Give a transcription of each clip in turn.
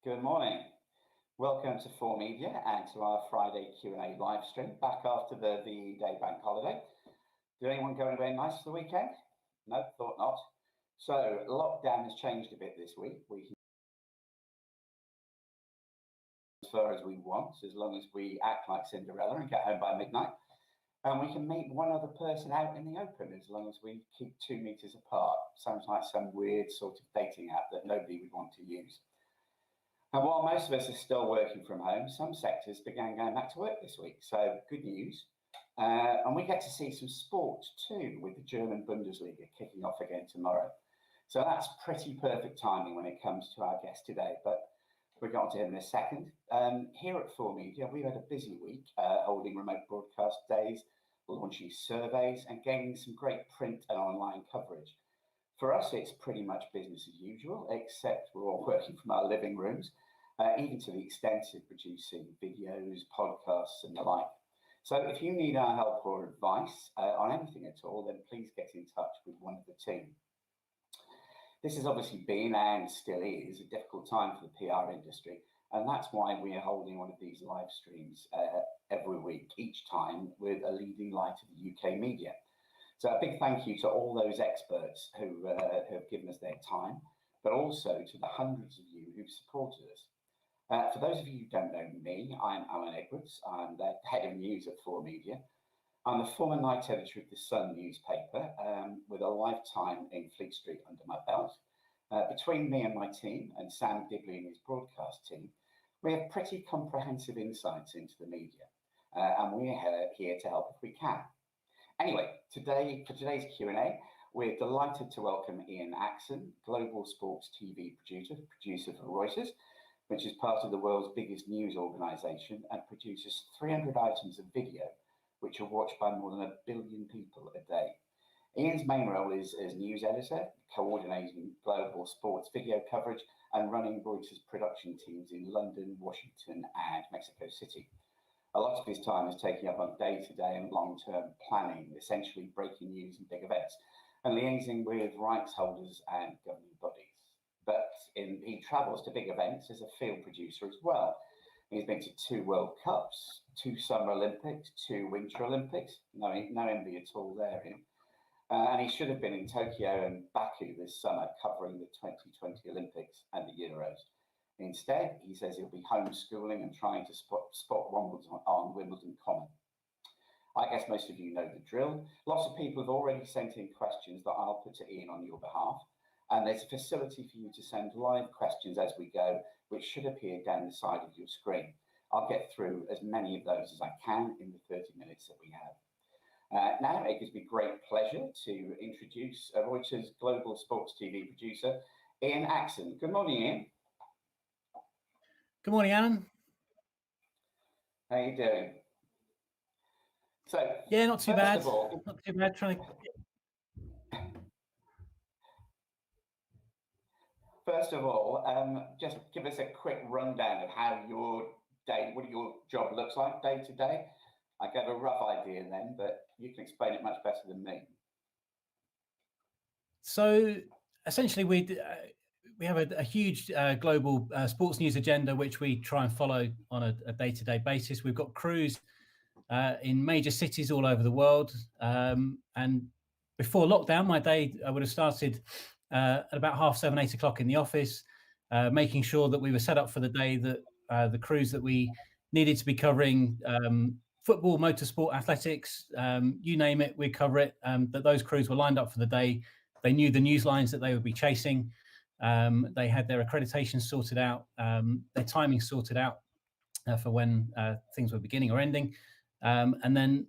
Good morning. Welcome to 4Media and to our Friday Q&A live stream, back after the VE Day bank holiday. Did anyone go anywhere nice for the weekend? No, thought not. So lockdown has changed a bit this week. We can as far as we want, as long as we act like Cinderella and get home by midnight. And we can meet one other person out in the open as long as we keep 2 meters apart. Sounds like some weird sort of dating app that nobody would want to use. And while most of us are still working from home, some sectors began going back to work this week. So good news. And we get to see some sport too, with the German Bundesliga kicking off again tomorrow. So that's pretty perfect timing when it comes to our guest today. But we'll get on to him in a second. Here at 4Media, we've had a busy week, holding remote broadcast days, launching surveys and gaining some great print and online coverage. For us, it's pretty much business as usual, except we're all working from our living rooms, even to the extent of producing videos, podcasts and the like. So if you need our help or advice on anything at all, then please get in touch with one of the team. This has obviously been and still is a difficult time for the PR industry, and that's why we are holding one of these live streams every week, each time with a leading light of the UK media. So a big thank you to all those experts who have given us their time, but also to the hundreds of you who've supported us. For those of you who don't know me, I'm Iain. I'm the head of news at 4Media. I'm the former night editor of the Sun newspaper, with a lifetime in Fleet Street under my belt. Between me and my team, and Sam Digley and his broadcast team, we have pretty comprehensive insights into the media, and we're here to help if we can. Anyway, for today's Q&A, we're delighted to welcome Iain Axon, global sports TV producer for Reuters, which is part of the world's biggest news organisation and produces 300 items of video, which are watched by more than 1 billion people a day. Iain's main role is as news editor, coordinating global sports video coverage and running Reuters production teams in London, Washington and Mexico City. A lot of his time is taken up on day-to-day and long-term planning, essentially breaking news and big events, and liaising with rights holders and governing bodies. But he travels to big events as a field producer as well. He's been to 2 World Cups, 2 Summer Olympics, 2 Winter Olympics. No envy at all there, him. And he should have been in Tokyo and Baku this summer covering the 2020 Olympics and the Euros. Instead, he says he'll be homeschooling and trying to spot Wimbledon on Wimbledon Common. I guess most of you know the drill. Lots of people have already sent in questions that I'll put to Iain on your behalf. And there's a facility for you to send live questions as we go, which should appear down the side of your screen. I'll get through as many of those as I can in the 30 minutes that we have. Now, it gives me great pleasure to introduce Reuters global sports TV producer, Iain Axon. Good morning, Iain. Good morning, Alan. How are you doing? So, yeah, not too bad. All, not too bad. Trying to. First of all, just give us a quick rundown of how your day, what your job looks like day to day. I get a rough idea then, but you can explain it much better than me. So essentially, we have a huge global sports news agenda, which we try and follow on a day-to-day basis. We've got crews in major cities all over the world. And before lockdown, my day I would have started at about 7:30, 8 o'clock in the office, making sure that we were set up for the day, that the crews that we needed to be covering, football, motorsport, athletics, you name it, we cover it, that those crews were lined up for the day. They knew the news lines that they would be chasing. They had their accreditation sorted out, their timing sorted out for when things were beginning or ending, and then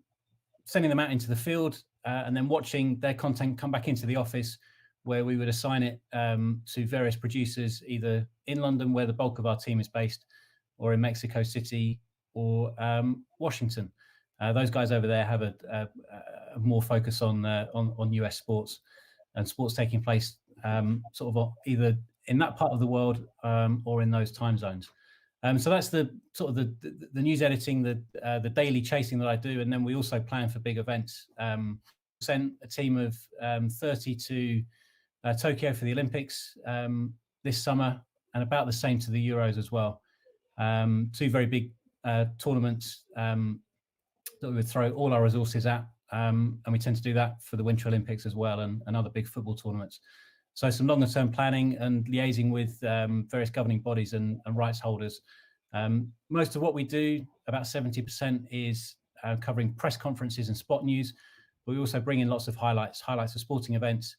sending them out into the field and then watching their content come back into the office, where we would assign it to various producers, either in London, where the bulk of our team is based, or in Mexico City or Washington. Those guys over there have a more focus on US sports and sports taking place sort of either in that part of the world or in those time zones. So that's the sort of the news editing, the daily chasing that I do, and then we also plan for big events. Sent a team of 30 to Tokyo for the Olympics this summer, and about the same to the Euros as well. Two very big tournaments that we would throw all our resources at, and we tend to do that for the Winter Olympics as well, and other big football tournaments. So some longer term planning and liaising with various governing bodies and rights holders. Most of what we do, about 70%, is covering press conferences and spot news, but we also bring in lots of highlights of sporting events,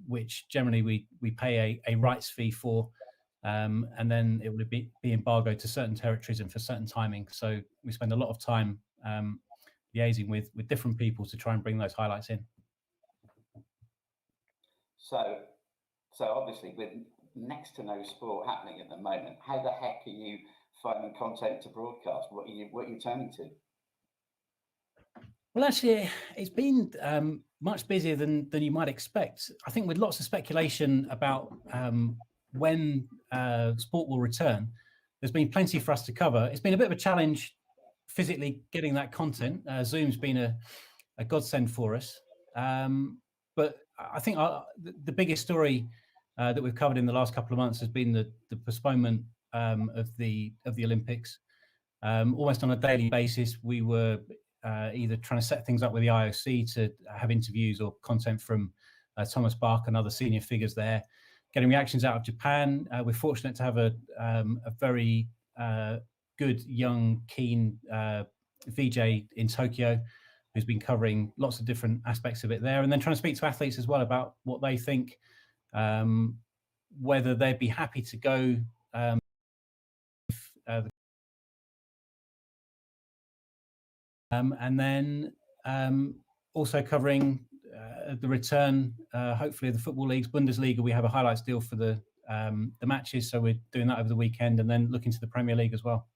which generally we pay a rights fee for, and then it would be embargoed to certain territories and for certain timing. So we spend a lot of time liaising with different people to try and bring those highlights in. So obviously, with next to no sport happening at the moment, how the heck are you finding content to broadcast? What are you turning to? Well, actually, it's been much busier than you might expect. I think with lots of speculation about when sport will return, there's been plenty for us to cover. It's been a bit of a challenge physically getting that content. Zoom's been a godsend for us. But I think the biggest story that we've covered in the last couple of months has been the postponement of the Olympics. Almost on a daily basis, we were either trying to set things up with the IOC to have interviews or content from Thomas Bach and other senior figures there, getting reactions out of Japan. We're fortunate to have a very good, young, keen VJ in Tokyo who's been covering lots of different aspects of it there, and then trying to speak to athletes as well about what they think, whether they'd be happy to go and then also covering the return, hopefully, of the football leagues. Bundesliga, we have a highlights deal for the matches, so we're doing that over the weekend, and then looking to the Premier League as well.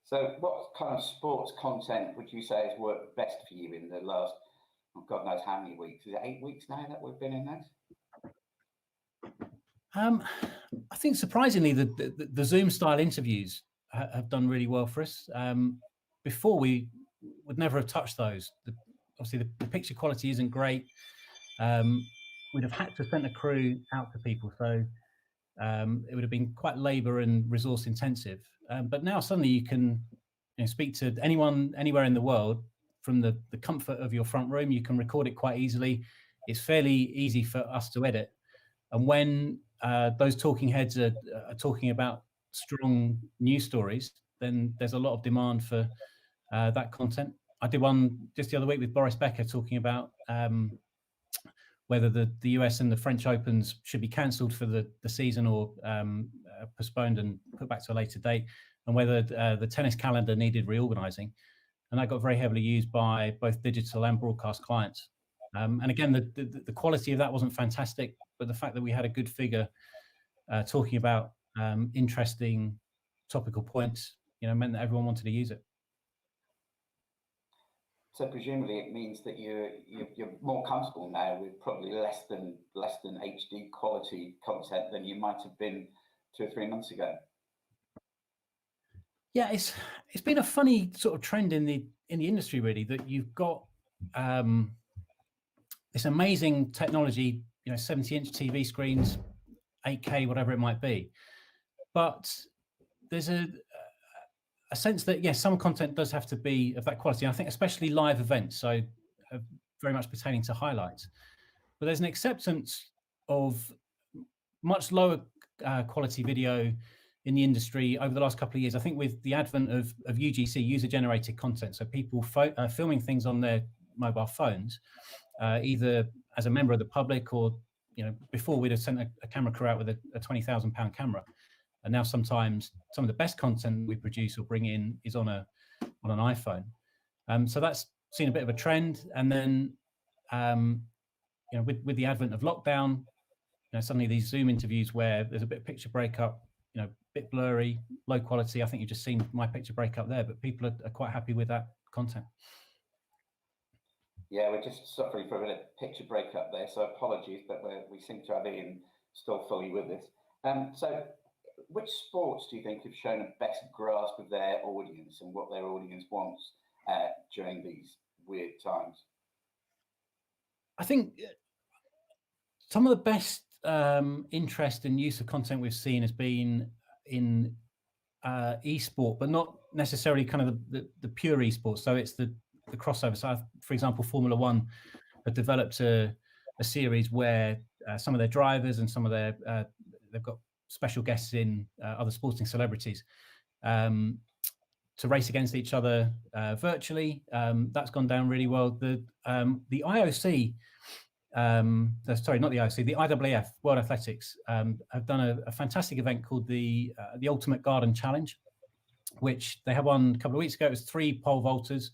So what kind of sports content would you say has worked best for you in the last, God knows how many weeks? Is it 8 weeks now that we've been in this? I think surprisingly, the Zoom style interviews have done really well for us. Before, we would never have touched those. Obviously, the picture quality isn't great. We'd have had to send a crew out to people, so it would have been quite labour and resource intensive. But now suddenly you can speak to anyone anywhere in the world from the comfort of your front room. You can record it quite easily. It's fairly easy for us to edit. And when those talking heads are talking about strong news stories, then there's a lot of demand for that content. I did one just the other week with Boris Becker talking about whether the US and the French Opens should be cancelled for the season or postponed and put back to a later date, and whether the tennis calendar needed reorganising. And that got very heavily used by both digital and broadcast clients. And again, the quality of that wasn't fantastic, but the fact that we had a good figure talking about interesting topical points, meant that everyone wanted to use it. So presumably it means that you're more comfortable now with probably less than HD quality content than you might have been 2 or 3 months ago. Yeah, it's been a funny sort of trend in the industry, really, that you've got this amazing technology, 70-inch TV screens, 8K, whatever it might be, but there's a sense that yes, some content does have to be of that quality. And I think especially live events, so very much pertaining to highlights. But there's an acceptance of much lower quality video in the industry over the last couple of years. I think with the advent of UGC, user-generated content, so people filming things on their mobile phones, either as a member of the public or, before we'd have sent a camera crew out with a £20,000 camera. And now sometimes some of the best content we produce or bring in is on an iPhone. So that's seen a bit of a trend. And then, with the advent of lockdown, suddenly these Zoom interviews where there's a bit of picture breakup, a bit blurry, low quality. I think you've just seen my picture breakup there, but people are quite happy with that content. Yeah, we're just suffering from a bit of picture breakup there, so apologies, but we seem to have Iain still fully with us. So which sports do you think have shown a better grasp of their audience and what their audience wants during these weird times? I think some of the best interest and use of content we've seen has been in esport, but not necessarily kind of the pure esports. So it's the crossover. So, for example, Formula One have developed a series where some of their drivers and some of their they've got special guests in, other sporting celebrities, to race against each other virtually. That's gone down really well. The IOC, sorry, not the IOC, the IAAF, World Athletics, have done a fantastic event called the Ultimate Garden Challenge, which they had one a couple of weeks ago. It was 3 pole vaulters,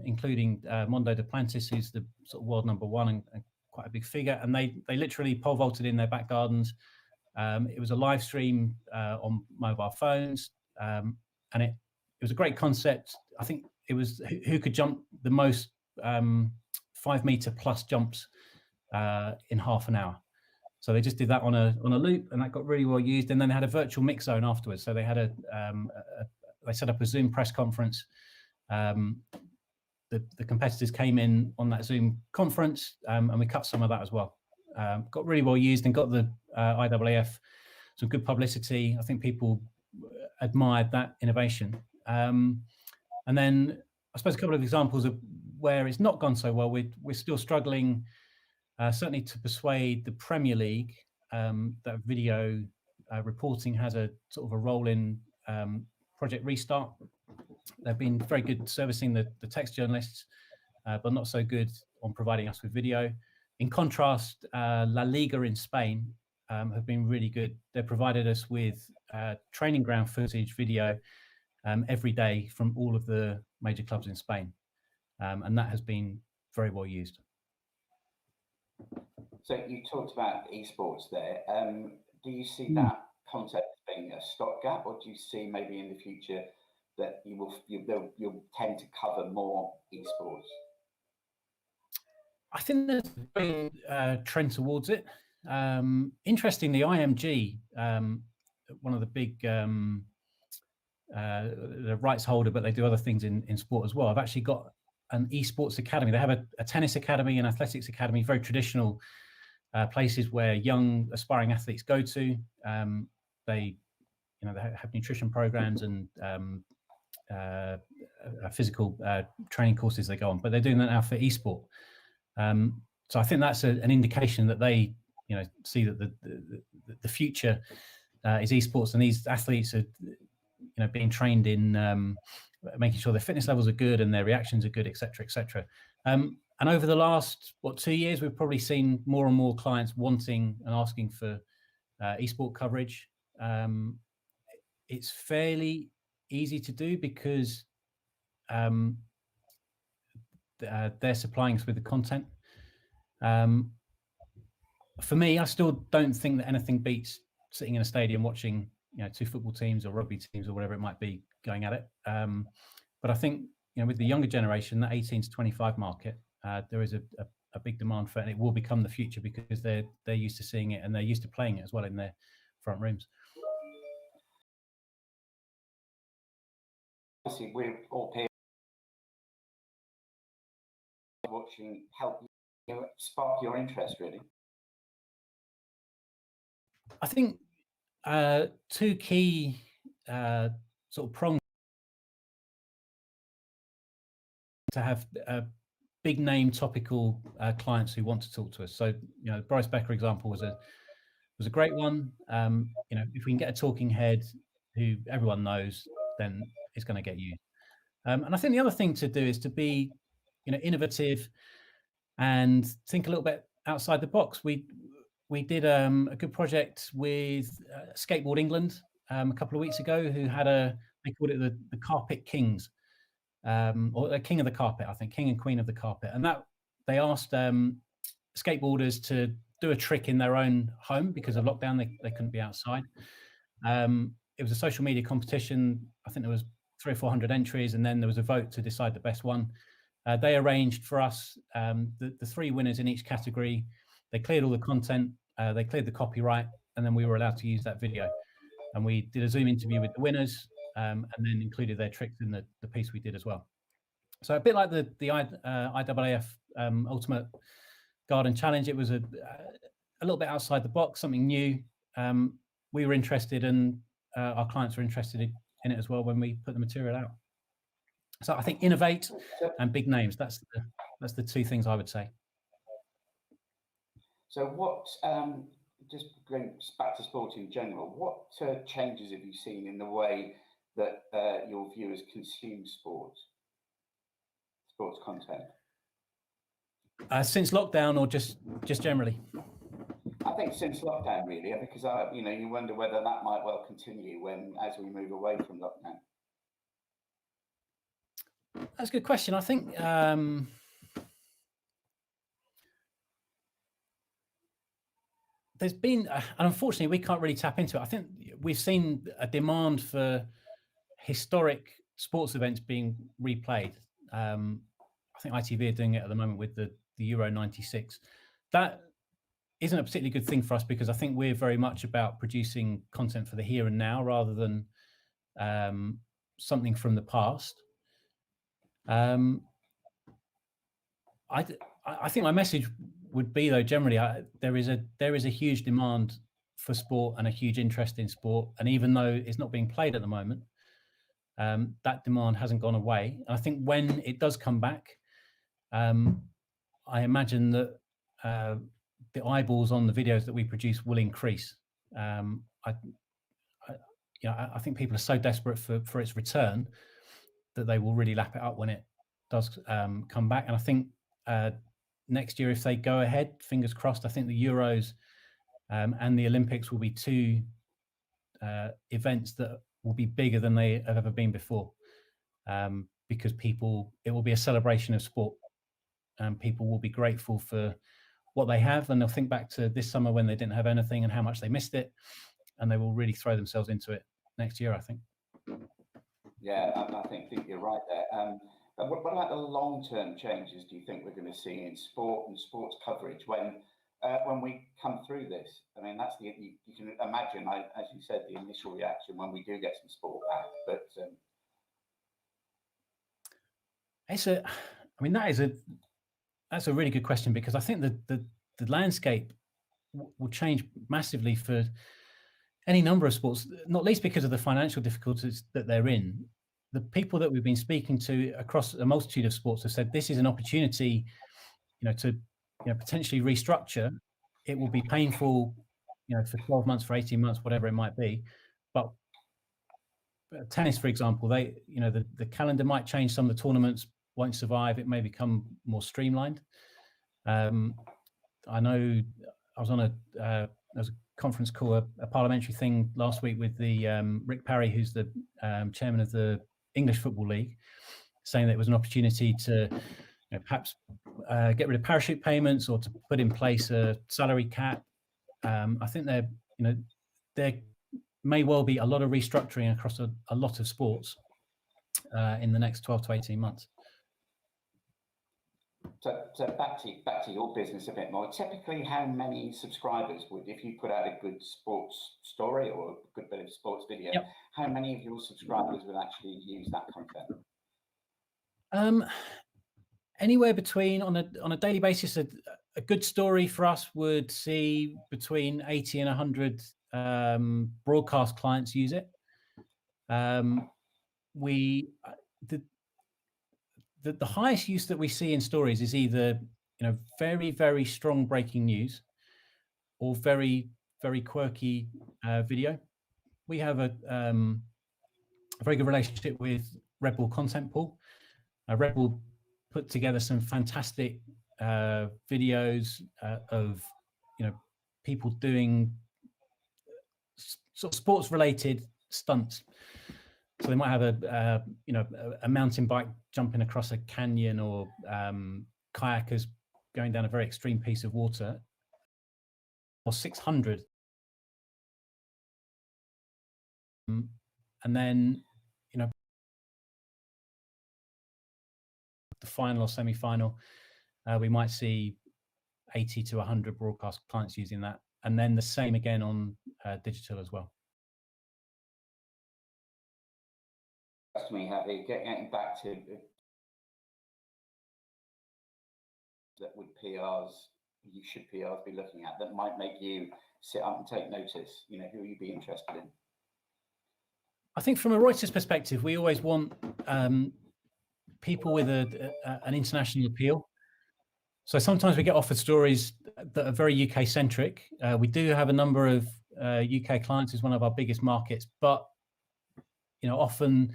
including Mondo Duplantis, who's the sort of world #1 and quite a big figure. And they literally pole vaulted in their back gardens. It was a live stream on mobile phones, and it was a great concept. I think it was who could jump the most 5-meter plus jumps in half an hour. So they just did that on a loop, and that got really well used. And then they had a virtual mix zone afterwards. So they had they set up a Zoom press conference. The competitors came in on that Zoom conference, and we cut some of that as well. Got really well used and got the IAAF some good publicity. I think people admired that innovation. And then I suppose a couple of examples of where it's not gone so well. We're still struggling, certainly to persuade the Premier League that video reporting has a sort of a role in Project Restart. They've been very good servicing the text journalists, but not so good on providing us with video. In contrast, La Liga in Spain have been really good. They provided us with training ground footage video every day from all of the major clubs in Spain. And that has been very well used. So you talked about esports there. Do you see that concept being a stopgap, or do you see maybe in the future that you'll tend to cover more esports? I think there's been a trend towards it. Interestingly, IMG, one of the big the rights holder, but they do other things in sport as well. I've actually got an esports academy. They have a tennis academy, an athletics academy, very traditional places where young aspiring athletes go to. They have nutrition programs and physical training courses they go on, but they're doing that now for esport. So I think that's an indication that they, see that the future is esports, and these athletes are, being trained in making sure their fitness levels are good and their reactions are good, etc., etc. And over the last 2 years, we've probably seen more and more clients wanting and asking for esport coverage. It's fairly easy to do because they're supplying us with the content. For me, I still don't think that anything beats sitting in a stadium watching, 2 football teams or rugby teams or whatever it might be going at it. But I think, with the younger generation, that 18 to 25 market, there is a big demand for it, and it will become the future because they're used to seeing it and they're used to playing it as well in their front rooms. Obviously, we're all here watching help spark your interest, really. I think 2 key sort of prongs to have big name topical clients who want to talk to us. So, Boris Becker example was a great one. If we can get a talking head who everyone knows, then it's going to get used. And I think the other thing to do is to be, innovative and think a little bit outside the box. We did a good project with Skateboard England a couple of weeks ago, who had they called it the Carpet Kings, or the King of the Carpet, I think, King and Queen of the Carpet. And that they asked skateboarders to do a trick in their own home because of lockdown. They couldn't be outside. It was a social media competition. I think there was 300 or 400 entries, and then there was a vote to decide the best one. They arranged for us the 3 winners in each category. They cleared all the content, they cleared the copyright, and then we were allowed to use that video. And we did a Zoom interview with the winners, and then included their tricks in the piece we did as well. So a bit like the IAAF Ultimate Garden Challenge, it was a little bit outside the box, something new. We were interested, and our clients were interested in it as well when we put the material out. So I think innovate and big names. That's the two things I would say. So what, just going back to sport in general, what changes have you seen in the way that your viewers consume sports content? Since lockdown, or just generally? I think since lockdown, really, because you wonder whether that might well continue as we move away from lockdown. That's a good question. I think there's been, and unfortunately, we can't really tap into it. I think we've seen a demand for historic sports events being replayed. I think ITV are doing it at the moment with the Euro '96. That isn't a particularly good thing for us, because I think we're very much about producing content for the here and now rather than something from the past. I think my message would be, though, generally, there is a huge demand for sport and a huge interest in sport, and even though it's not being played at the moment, that demand hasn't gone away. And I think when it does come back, I imagine that the eyeballs on the videos that we produce will increase. I think people are so desperate for its return that they will really lap it up when it does come back. And I think next year, if they go ahead, fingers crossed, I think the Euros and the Olympics will be two events that will be bigger than they have ever been before, because it will be a celebration of sport, and people will be grateful for what they have, and they'll think back to this summer when they didn't have anything and how much they missed it, and they will really throw themselves into it next year, I think. Yeah, I think you're right there. But what about the long-term changes do you think we're going to see in sport and sports coverage when we come through this? I mean, you can imagine, as you said, the initial reaction when we do get some sport back. But that's a really good question, because I think the landscape will change massively for any number of sports, not least because of the financial difficulties that they're in. The people that we've been speaking to across a multitude of sports have said this is an opportunity, to potentially restructure. It will be painful, for 12 months, for 18 months, whatever it might be. But tennis, for example, the calendar might change. Some of the tournaments won't survive. It may become more streamlined. I know I was on there was a conference call, a parliamentary thing last week with the Rick Parry, who's the chairman of the English Football League, saying that it was an opportunity to perhaps get rid of parachute payments, or to put in place a salary cap. I think there may well be a lot of restructuring across a lot of sports in the next 12 to 18 months. So back to your business a bit more. Typically, how many subscribers if you put out a good sports story or a good bit of sports video, Yep. How many of your subscribers will actually use that content? Anywhere between, on a daily basis, a good story for us would see between 80 and 100 broadcast clients use it. The highest use that we see in stories is either very, very strong breaking news, or very, very quirky video. We have a very good relationship with Red Bull Content Pool. Red Bull put together some fantastic videos of people doing sort of sports related stunts. So they might have a mountain bike jumping across a canyon, or kayakers going down a very extreme piece of water, or 600. And then the final or semi-final, we might see 80 to 100 broadcast clients using that, and then the same again on digital as well. That's me happy. Getting back to that with PRs you should PRs be looking at that might make you sit up and take notice? You know, who you'd be interested in? I think from a Reuters perspective, we always want people with an international appeal. So sometimes we get offered stories that are very UK centric. We do have a number of UK clients as one of our biggest markets, but you know, often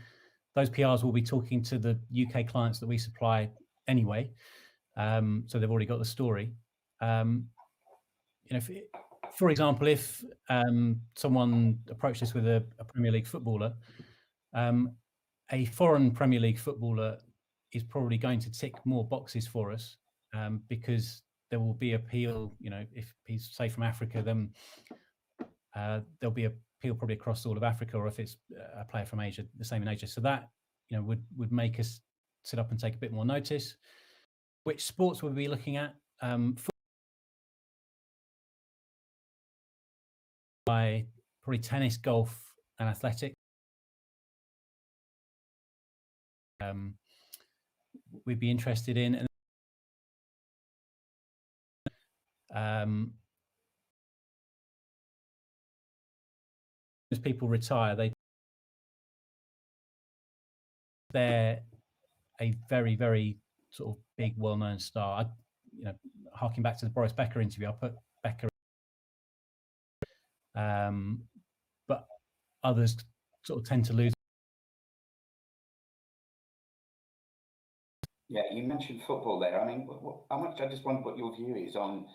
those PRs will be talking to the UK clients that we supply anyway. So they've already got the story. You know, for example, if someone approached us with a Premier League footballer, a foreign Premier League footballer is probably going to tick more boxes for us because there will be appeal. You know, if he's say from Africa, then there'll be appeal probably across all of Africa, or if it's a player from Asia, the same in Asia. So that, you know, would make us sit up and take a bit more notice. Which sports would we be looking at? By probably tennis, golf, and athletics. We'd be interested in. As people retire, they're a very, very sort of big, well-known star. You know, harking back to the Boris Becker interview, I'll put Becker. But others sort of tend to lose. Yeah, you mentioned football there. I mean, I just wonder what your view is on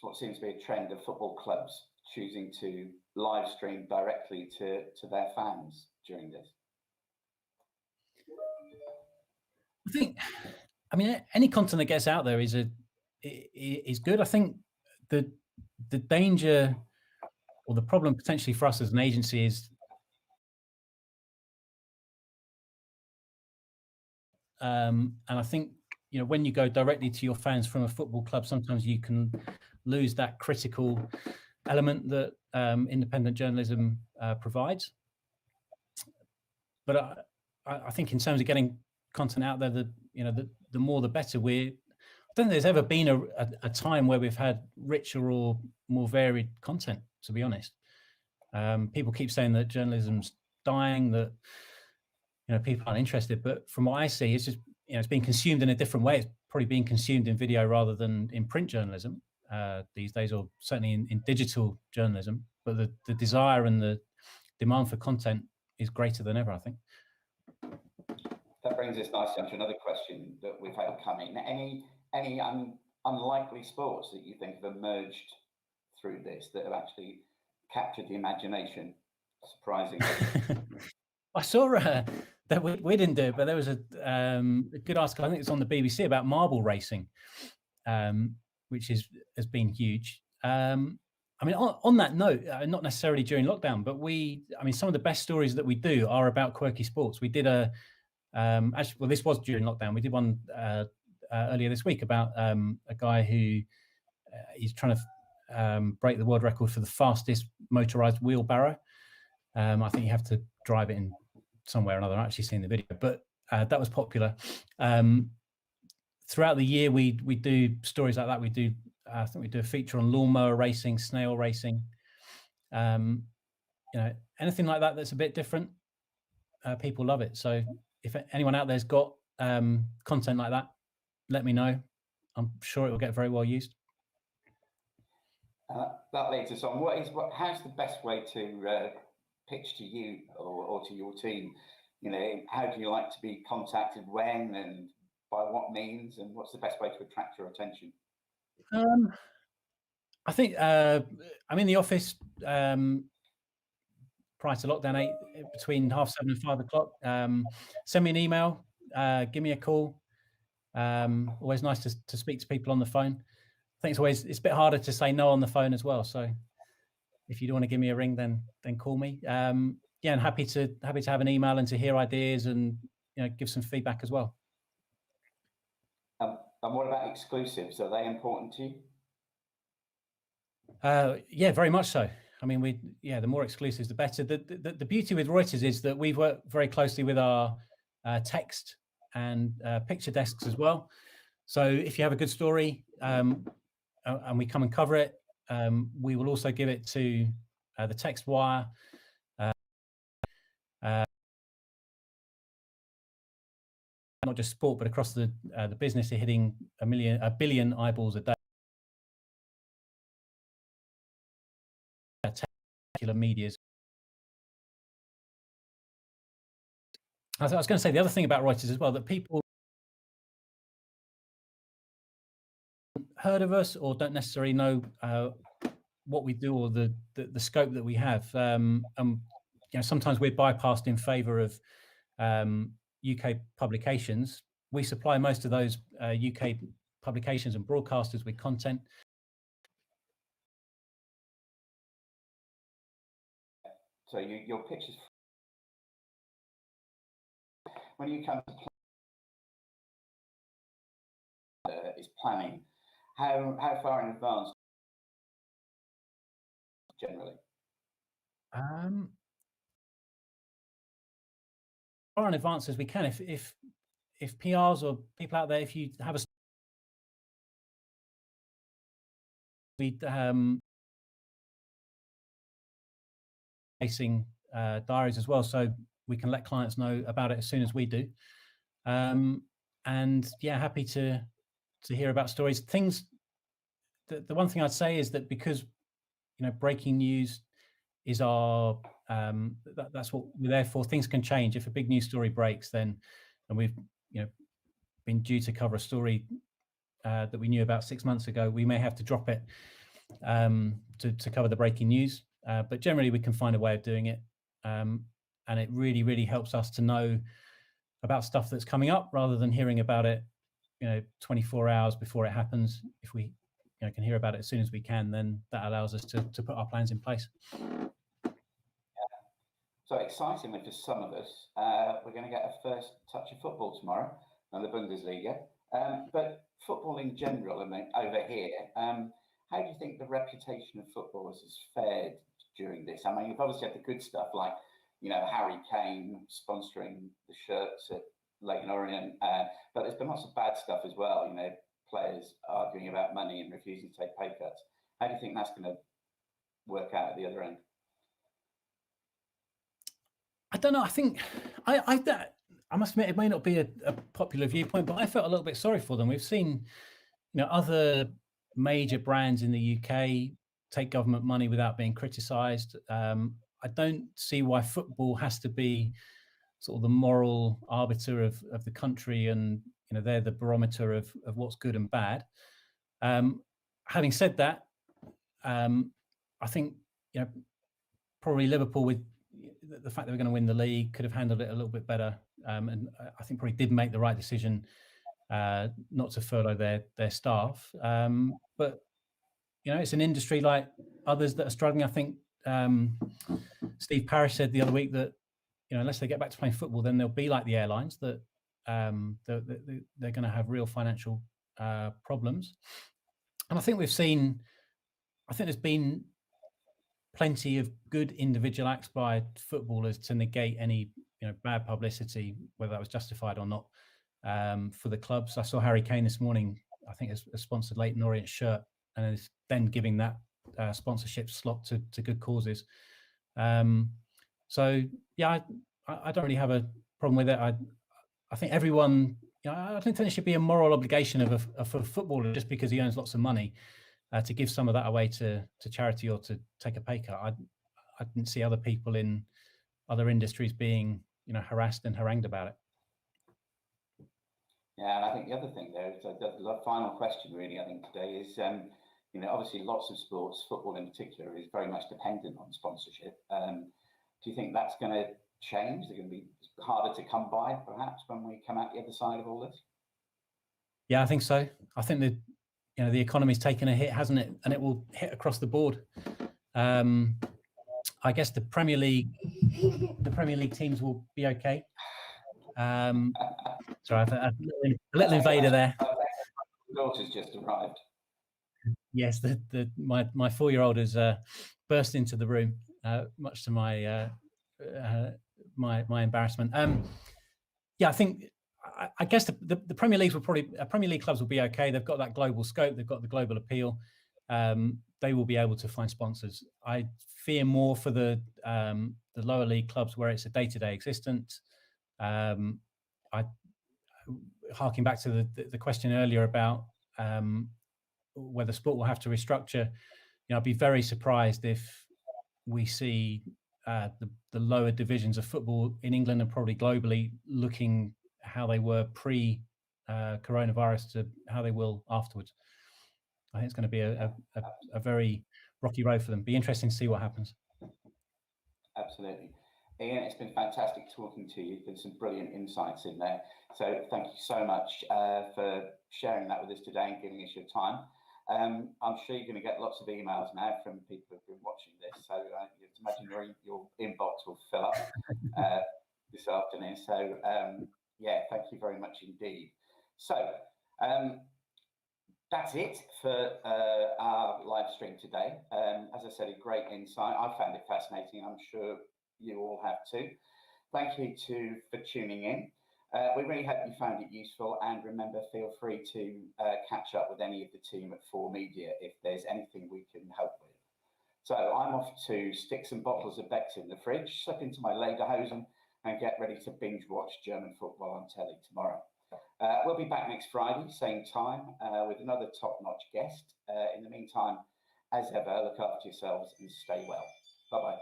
what seems to be a trend of football clubs choosing to live stream directly to their fans during this. I mean, any content that gets out there is good. I think the danger or the problem potentially for us as an agency is and I think, you know, when you go directly to your fans from a football club, sometimes you can lose that critical element that independent journalism provides. But I think in terms of getting content out there, the more the better. I don't think there's ever been a time where we've had richer or more varied content, to be honest. People keep saying that journalism's dying, that, you know, people aren't interested, but from what I see, it's just, you know, it's being consumed in a different way. It's probably being consumed in video rather than in print journalism these days, or certainly in digital journalism. But the desire and the demand for content is greater than ever, I think. That brings us nicely onto another question that we've had come in. Any unlikely sports that you think have emerged through this that have actually captured the imagination, surprisingly? I saw that we didn't do it, but there was a good article, I think it's on the BBC, about marble racing, which has been huge. I mean, on that note, not necessarily during lockdown, but some of the best stories that we do are about quirky sports. We did actually, well, this was during lockdown. We did one earlier this week about a guy who he's trying to break the world record for the fastest motorized wheelbarrow. I think you have to drive it in somewhere or another. I've actually seen the video, but that was popular. Throughout the year, we do stories like that. I think we do a feature on lawnmower racing, snail racing. You know, anything like that that's a bit different, people love it. So if anyone out there's got content like that, let me know. I'm sure it will get very well used. That leads us on. How's the best way to pitch to you or to your team? You know, how do you like to be contacted, when and by what means, and what's the best way to attract your attention? I think I'm in the office prior to lockdown, between 7:30 and 5 o'clock. Send me an email, give me a call. Always nice to speak to people on the phone. I think it's a bit harder to say no on the phone as well. So if you do want to give me a ring, then call me. Yeah, and happy to have an email and to hear ideas and, you know, give some feedback as well. And what about exclusives? Are they important to you? Yeah, very much so. I mean, the more exclusives, the better. The beauty with Reuters is that we've worked very closely with our text and picture desks as well. So if you have a good story and we come and cover it, we will also give it to the text wire. Not just sport, but across the business, they're hitting a billion eyeballs a day. Particular medias. I was going to say the other thing about Reuters as well, that people heard of us or don't necessarily know what we do or the scope that we have. Sometimes we're bypassed in favour of UK publications. We supply most of those UK publications and broadcasters with content. So your pictures, when you come to is planning, how far in advance generally? Far in advance as we can. If PRs or people out there, if you have a facing diaries as well, so we can let clients know about it as soon as we do. And yeah, happy to hear about stories. Things. The one thing I'd say is that because breaking news is our that's what we're there for. Things can change. If a big news story breaks, then and we've been due to cover a story that we knew about 6 months ago, we may have to drop it to cover the breaking news. But generally, we can find a way of doing it, and it really, really helps us to know about stuff that's coming up rather than hearing about it 24 hours before it happens. If we can hear about it as soon as we can, then that allows us to put our plans in place. So excitingly for some of us, we're going to get a first touch of football tomorrow on the Bundesliga. But football in general, I mean, over here, how do you think the reputation of footballers has fared during this? I mean, you've obviously had the good stuff like, Harry Kane sponsoring the shirts at Leyton Orient, but there's been lots of bad stuff as well, players arguing about money and refusing to take pay cuts. How do you think that's going to work out at the other end? I don't know. I think I must admit it may not be a popular viewpoint, but I felt a little bit sorry for them. We've seen, other major brands in the UK take government money without being criticised. I don't see why football has to be sort of the moral arbiter of the country, and they're the barometer of what's good and bad. Having said that, I think probably Liverpool, with the fact that we're going to win the league, could have handled it a little bit better, and I think probably did make the right decision not to furlough their staff. But it's an industry like others that are struggling. I think Steve Parish said the other week that unless they get back to playing football, then they'll be like the airlines, that they're going to have real financial problems. And I think there's been plenty of good individual acts by footballers to negate any bad publicity, whether that was justified or not, for the clubs. I saw Harry Kane this morning, I think, has sponsored Leyton Orient shirt, and is then giving that sponsorship slot to good causes. So yeah, I don't really have a problem with it. I think everyone, I don't think there should be a moral obligation of a footballer just because he earns lots of money to give some of that away to charity or to take a pay cut. I didn't see other people in other industries being harassed and harangued about it. Yeah, and I think the other thing there is the final question really, I think today is, obviously lots of sports, football in particular, is very much dependent on sponsorship. Do you think that's going to change? They're going to be harder to come by, perhaps, when we come out the other side of all this? Yeah, I think so. I think that the economy's taken a hit, hasn't it? And it will hit across the board. I guess the Premier League teams will be okay. Sorry, I've a little invader there. The daughter's just arrived. Yes, my 4-year-old has burst into the room, much to my embarrassment. Yeah, I think I guess the Premier Leagues will probably Premier League clubs will be okay. They've got that global scope. They've got the global appeal. They will be able to find sponsors. I fear more for the lower league clubs where it's a day-to-day existence. I harking back to the question earlier about whether sport will have to restructure. I'd be very surprised if we see the lower divisions of football in England and probably globally looking how they were pre-coronavirus to how they will afterwards. I think it's going to be a very rocky road for them. Be interesting to see what happens. Absolutely. Iain, it's been fantastic talking to you. There's some brilliant insights in there. So thank you so much for sharing that with us today and giving us your time. I'm sure you're going to get lots of emails now from people who've been watching this. So you imagine your inbox will fill up this afternoon. So yeah, thank you very much indeed. So that's it for our live stream today. As I said, a great insight. I found it fascinating. I'm sure you all have too. Thank you for tuning in. We really hope you found it useful, and remember, feel free to catch up with any of the team at 4Media if there's anything we can help with. So I'm off to stick some bottles of Beck's in the fridge, slip into my lederhosen, and get ready to binge watch German football on telly tomorrow. We'll be back next Friday, same time, with another top-notch guest. In the meantime, as ever, look after yourselves and stay well. Bye-bye.